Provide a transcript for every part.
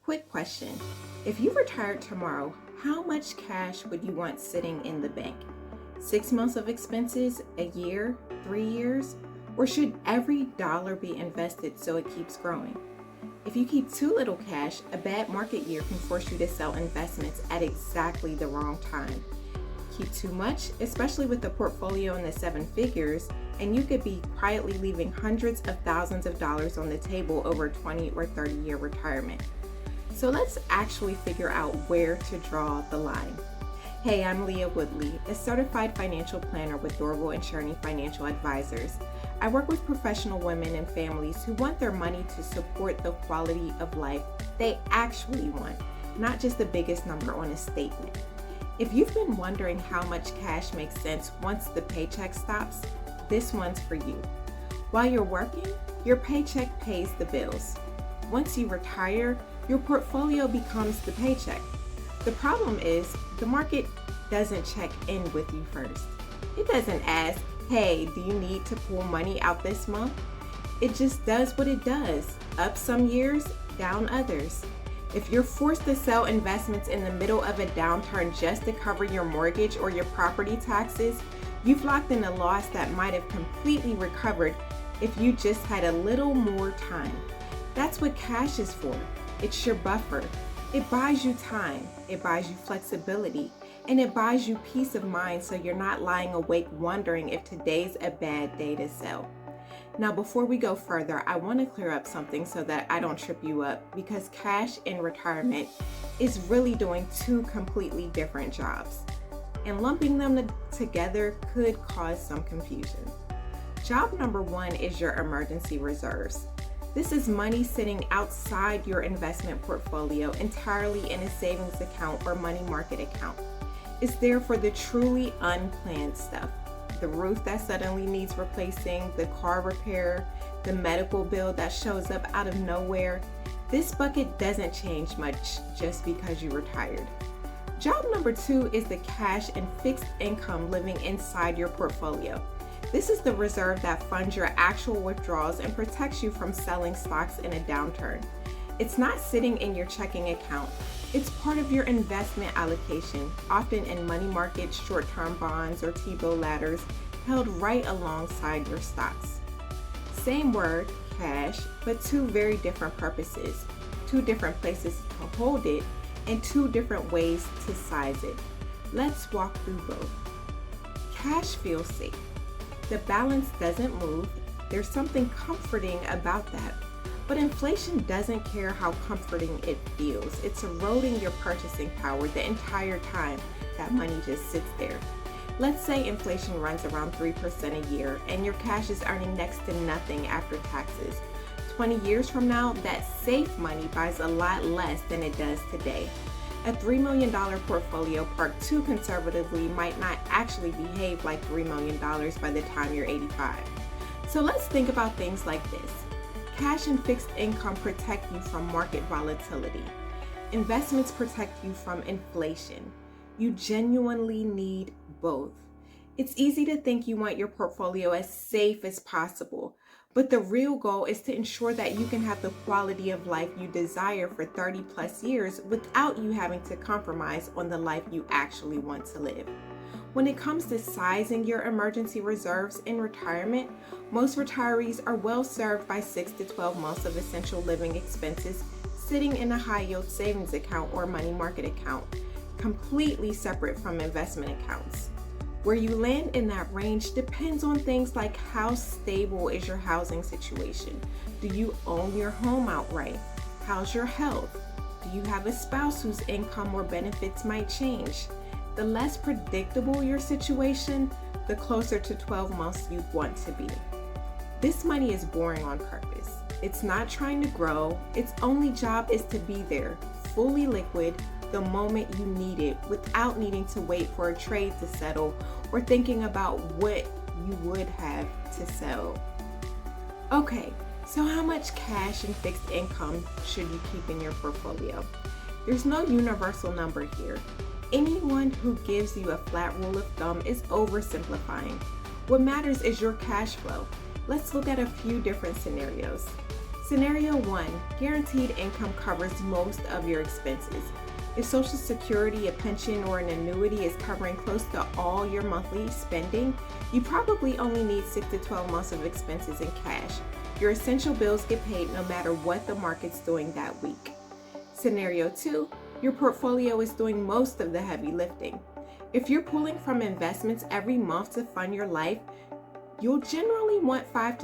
Quick question. If you retired tomorrow, how much cash would you want sitting in the bank? 6 months of expenses, a year, 3 years? Or should every dollar be invested so it keeps growing? If you keep too little cash, a bad market year can force you to sell investments at exactly the wrong time. Keep too much, especially with a portfolio in the seven figures, and you could be quietly leaving hundreds of thousands of dollars on the table over a 20 or 30-year retirement. So let's actually figure out where to draw the line. Hey, I'm Leah Woodley, a certified financial planner with Dorval and Sherney Financial Advisors. I work with professional women and families who want their money to support the quality of life they actually want, not just the biggest number on a statement. If you've been wondering how much cash makes sense once the paycheck stops, this one's for you. While you're working, your paycheck pays the bills. Once you retire, your portfolio becomes the paycheck. The problem is, the market doesn't check in with you first. It doesn't ask, hey, do you need to pull money out this month? It just does what it does, up some years, down others. If you're forced to sell investments in the middle of a downturn just to cover your mortgage or your property taxes, you've locked in a loss that might have completely recovered if you just had a little more time. That's what cash is for. It's your buffer. It buys you time, it buys you flexibility, and it buys you peace of mind so you're not lying awake wondering if today's a bad day to sell. Now, before we go further, I want to clear up something so that I don't trip you up, because cash in retirement is really doing two completely different jobs, and lumping them together could cause some confusion. Job number one is your emergency reserves. This is money sitting outside your investment portfolio entirely in a savings account or money market account. It's there for the truly unplanned stuff. The roof that suddenly needs replacing, the car repair, the medical bill that shows up out of nowhere. This bucket doesn't change much just because you retired. Job number two is the cash and fixed income living inside your portfolio. This is the reserve that funds your actual withdrawals and protects you from selling stocks in a downturn. It's not sitting in your checking account. It's part of your investment allocation, often in money markets, short-term bonds, or T-bill ladders held right alongside your stocks. Same word, cash, but two very different purposes, two different places to hold it, and two different ways to size it. Let's walk through both. Cash feels safe. The balance doesn't move. There's something comforting about that. But inflation doesn't care how comforting it feels. It's eroding your purchasing power the entire time that money just sits there. Let's say inflation runs around 3% a year and your cash is earning next to nothing after taxes. 20 years from now, that safe money buys a lot less than it does today. A $3 million portfolio parked too conservatively might not actually behave like $3 million by the time you're 85. So let's think about things like this. Cash and fixed income protect you from market volatility. Investments protect you from inflation. You genuinely need both. It's easy to think you want your portfolio as safe as possible, but the real goal is to ensure that you can have the quality of life you desire for 30 plus years without you having to compromise on the life you actually want to live. When it comes to sizing your emergency reserves in retirement, most retirees are well served by 6 to 12 months of essential living expenses sitting in a high-yield savings account or money market account, completely separate from investment accounts. Where you land in that range depends on things like how stable is your housing situation? Do you own your home outright? How's your health? Do you have a spouse whose income or benefits might change? The less predictable your situation, the closer to 12 months you'd want to be. This money is boring on purpose. It's not trying to grow. Its only job is to be there, fully liquid, the moment you need it without needing to wait for a trade to settle or thinking about what you would have to sell. Okay, so how much cash and fixed income should you keep in your portfolio? There's no universal number here. Anyone who gives you a flat rule of thumb is oversimplifying. What matters is your cash flow. Let's look at a few different scenarios. Scenario 1, guaranteed income covers most of your expenses. If Social Security, a pension, or an annuity is covering close to all your monthly spending, you probably only need 6 to 12 months of expenses in cash. Your essential bills get paid no matter what the market's doing that week. Scenario 2, your portfolio is doing most of the heavy lifting. If you're pulling from investments every month to fund your life, you'll generally want 5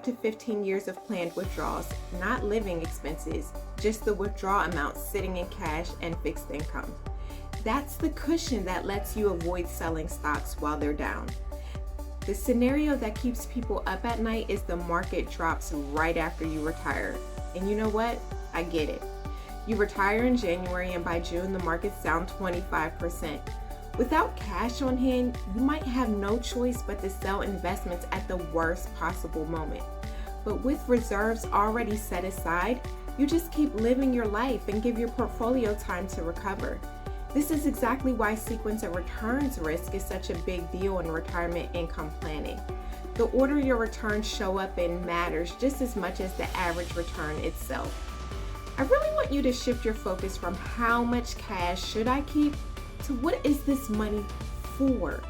to 15 years of planned withdrawals, not living expenses, just the withdrawal amount sitting in cash and fixed income. That's the cushion that lets you avoid selling stocks while they're down. The scenario that keeps people up at night is the market drops right after you retire. And you know what? I get it. You retire in January and by June the market's down 25%. Without cash on hand, you might have no choice but to sell investments at the worst possible moment. But with reserves already set aside, you just keep living your life and give your portfolio time to recover. This is exactly why sequence of returns risk is such a big deal in retirement income planning. The order your returns show up in matters just as much as the average return itself. I really want you to shift your focus from how much cash should I keep to what is this money for?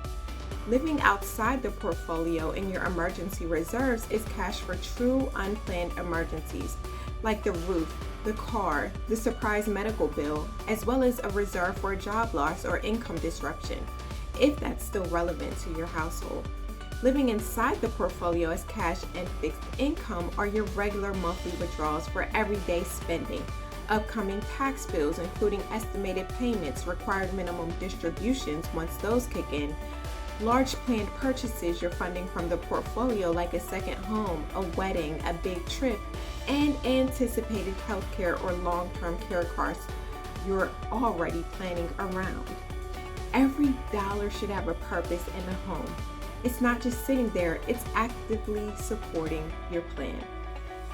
Living outside the portfolio in your emergency reserves is cash for true unplanned emergencies, like the roof, the car, the surprise medical bill, as well as a reserve for a job loss or income disruption, if that's still relevant to your household. Living inside the portfolio as cash and fixed income are your regular monthly withdrawals for everyday spending, upcoming tax bills, including estimated payments, required minimum distributions once those kick in, large planned purchases you're funding from the portfolio like a second home, a wedding, a big trip, and anticipated healthcare or long-term care costs you're already planning around. Every dollar should have a purpose and a home. It's not just sitting there, it's actively supporting your plan.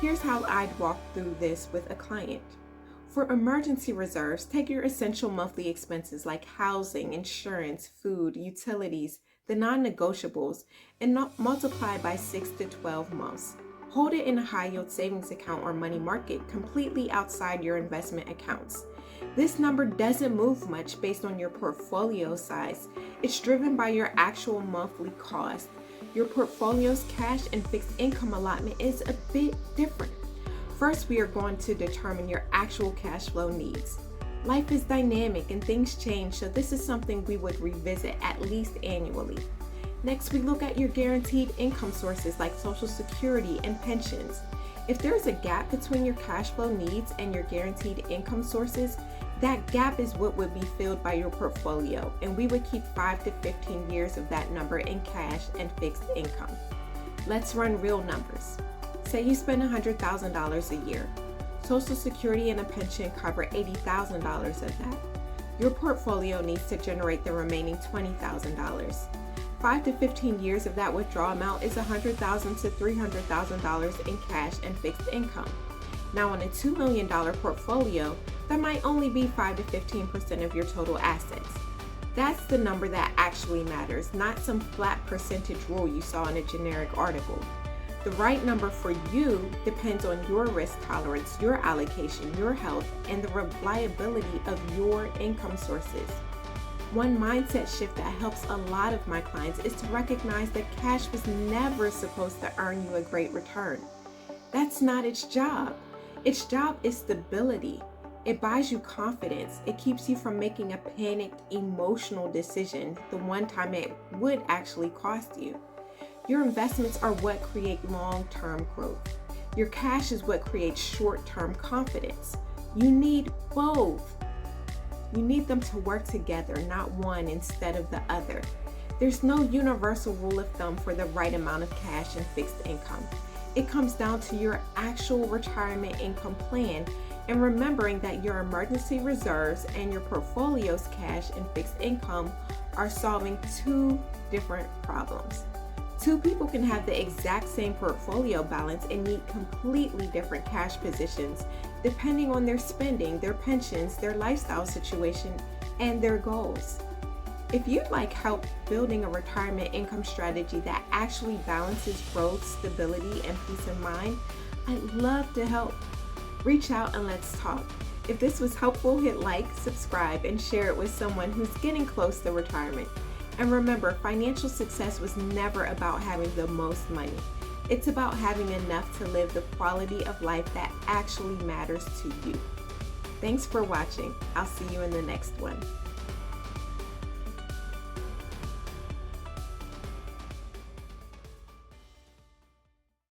Here's how I'd walk through this with a client. For emergency reserves, take your essential monthly expenses like housing, insurance, food, utilities, the non-negotiables, and multiply by 6 to 12 months. Hold it in a high-yield savings account or money market completely outside your investment accounts. This number doesn't move much based on your portfolio size. It's driven by your actual monthly cost. Your portfolio's cash and fixed income allotment is a bit different. First, we are going to determine your actual cash flow needs. Life is dynamic and things change, so this is something we would revisit at least annually. Next, we look at your guaranteed income sources like Social Security and pensions. If there is a gap between your cash flow needs and your guaranteed income sources, that gap is what would be filled by your portfolio, and we would keep 5 to 15 years of that number in cash and fixed income. Let's run real numbers. Say you spend $100,000 a year. Social Security and a pension cover $80,000 of that. Your portfolio needs to generate the remaining $20,000. 5 to 15 years of that withdrawal amount is $100,000 to $300,000 in cash and fixed income. Now on a $2 million portfolio, that might only be 5 to 15% of your total assets. That's the number that actually matters, not some flat percentage rule you saw in a generic article. The right number for you depends on your risk tolerance, your allocation, your health, and the reliability of your income sources. One mindset shift that helps a lot of my clients is to recognize that cash was never supposed to earn you a great return. That's not its job. Its job is stability. It buys you confidence. It keeps you from making a panicked, emotional decision the one time it would actually cost you. Your investments are what create long-term growth. Your cash is what creates short-term confidence. You need both. You need them to work together, not one instead of the other. There's no universal rule of thumb for the right amount of cash and fixed income. It comes down to your actual retirement income plan and remembering that your emergency reserves and your portfolio's cash and fixed income are solving two different problems. Two people can have the exact same portfolio balance and need completely different cash positions depending on their spending, their pensions, their lifestyle situation, and their goals. If you'd like help building a retirement income strategy that actually balances growth, stability, and peace of mind, I'd love to help. Reach out and let's talk. If this was helpful, hit like, subscribe, and share it with someone who's getting close to retirement. And remember, financial success was never about having the most money. It's about having enough to live the quality of life that actually matters to you. Thanks for watching. I'll see you in the next one.